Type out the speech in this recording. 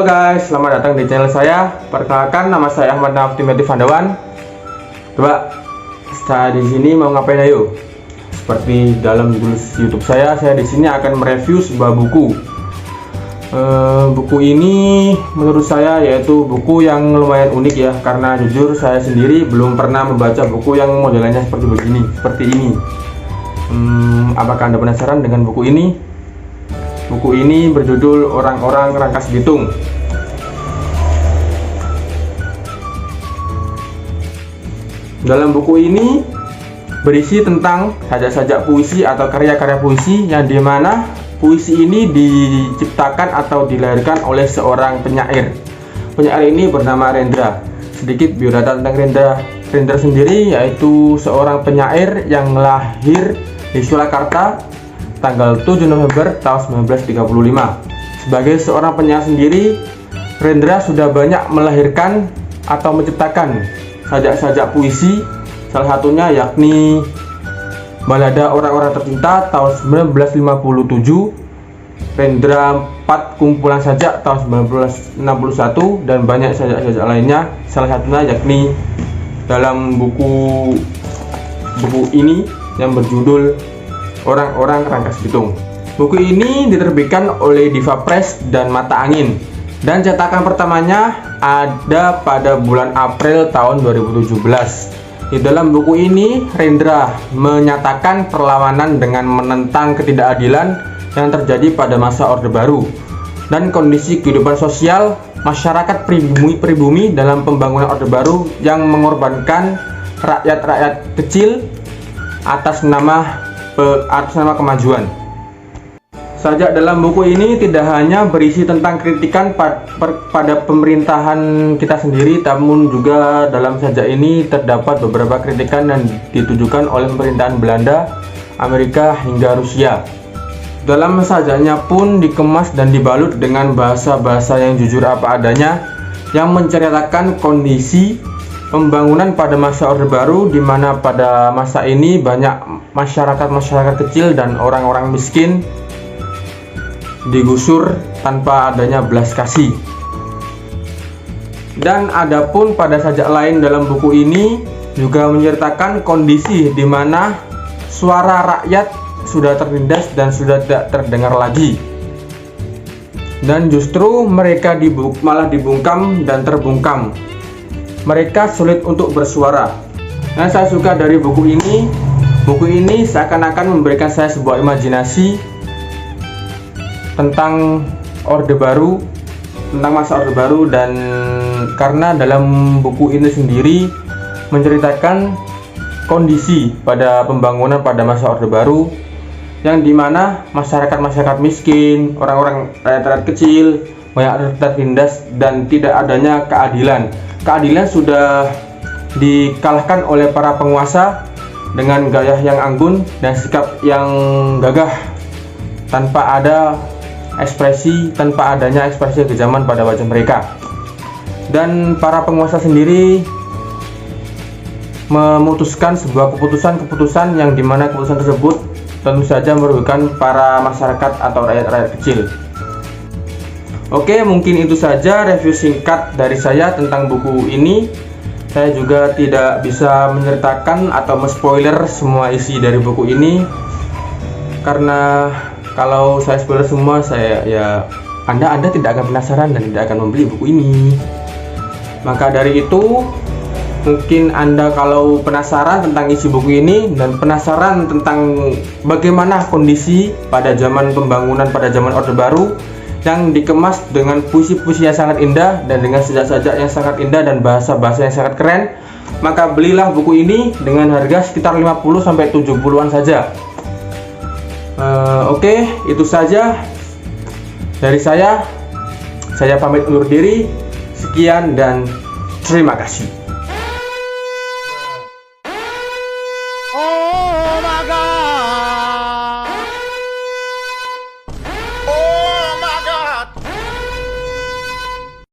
guys, selamat datang di channel saya. Perkenalkan, nama saya Ahmad Naftimati Fandawan. Coba, saya di sini mau ngapain ayo? Seperti dalam YouTube saya di sini akan mereview sebuah buku. Buku ini menurut saya yaitu buku yang lumayan unik ya, karena jujur saya sendiri belum pernah membaca buku yang modelannya seperti ini. Apakah Anda penasaran dengan buku ini? Buku ini berjudul Orang-Orang Rangkas Bitung. Dalam buku ini berisi tentang sajak-sajak puisi atau karya-karya puisi yang dimana puisi ini diciptakan atau dilahirkan oleh seorang penyair. Penyair ini bernama Rendra. Sedikit biodata tentang Rendra. Rendra sendiri yaitu seorang penyair yang lahir di Surakarta tanggal 7 November tahun 1935. Sebagai seorang penyair sendiri, Rendra sudah banyak melahirkan atau menciptakan sajak-sajak puisi, salah satunya yakni Balada Orang-Orang Tercinta tahun 1957, Rendra 4 Kumpulan Sajak tahun 1961, dan banyak sajak-sajak lainnya, salah satunya yakni dalam buku ini yang berjudul Orang-Orang Rangkas Bitung. Buku ini diterbitkan oleh Diva Press dan Mata Angin, dan cetakan pertamanya ada pada bulan April tahun 2017. Di dalam buku ini, Rendra menyatakan perlawanan dengan menentang ketidakadilan yang terjadi pada masa Orde Baru dan kondisi kehidupan sosial masyarakat pribumi dalam pembangunan Orde Baru yang mengorbankan rakyat-rakyat kecil atas nama kemajuan. Sajak dalam buku ini tidak hanya berisi tentang kritikan pada pemerintahan kita sendiri, namun juga dalam sajak ini terdapat beberapa kritikan yang ditujukan oleh pemerintahan Belanda, Amerika, hingga Rusia. Dalam sajaknya pun dikemas dan dibalut dengan bahasa-bahasa yang jujur apa adanya, yang menceritakan kondisi pembangunan pada masa Orde Baru, di mana pada masa ini banyak masyarakat kecil dan orang-orang miskin digusur tanpa adanya belas kasih. Dan adapun pada sajak lain dalam buku ini juga menceritakan kondisi di mana suara rakyat sudah tertindas dan sudah tidak terdengar lagi, dan justru mereka malah dibungkam dan terbungkam. Mereka sulit untuk bersuara. Nah, saya suka dari buku ini. Buku ini seakan-akan memberikan saya sebuah imajinasi tentang Orde Baru, tentang masa Orde Baru, dan karena dalam buku ini sendiri menceritakan kondisi pada pembangunan pada masa Orde Baru, yang dimana masyarakat miskin, orang-orang rakyat kecil banyak tertindas dan tidak adanya keadilan. Keadilan sudah dikalahkan oleh para penguasa dengan gaya yang anggun dan sikap yang gagah tanpa adanya ekspresi kejaman pada wajah mereka. Dan para penguasa sendiri memutuskan sebuah keputusan yang dimana keputusan tersebut tentu saja merugikan para masyarakat atau rakyat kecil. Oke, mungkin itu saja review singkat dari saya tentang buku ini. Saya juga tidak bisa menceritakan atau men-spoiler semua isi dari buku ini, karena kalau saya spoiler semua, Anda tidak akan penasaran dan tidak akan membeli buku ini. Maka dari itu, mungkin Anda kalau penasaran tentang isi buku ini dan penasaran tentang bagaimana kondisi pada zaman pembangunan pada zaman Orde Baru, yang dikemas dengan puisi-puisi yang sangat indah dan dengan sajak-sajak yang sangat indah dan bahasa-bahasa yang sangat keren, maka belilah buku ini dengan harga sekitar 50-70-an saja. Oke, itu saja dari saya. Saya pamit undur diri. Sekian dan terima kasih.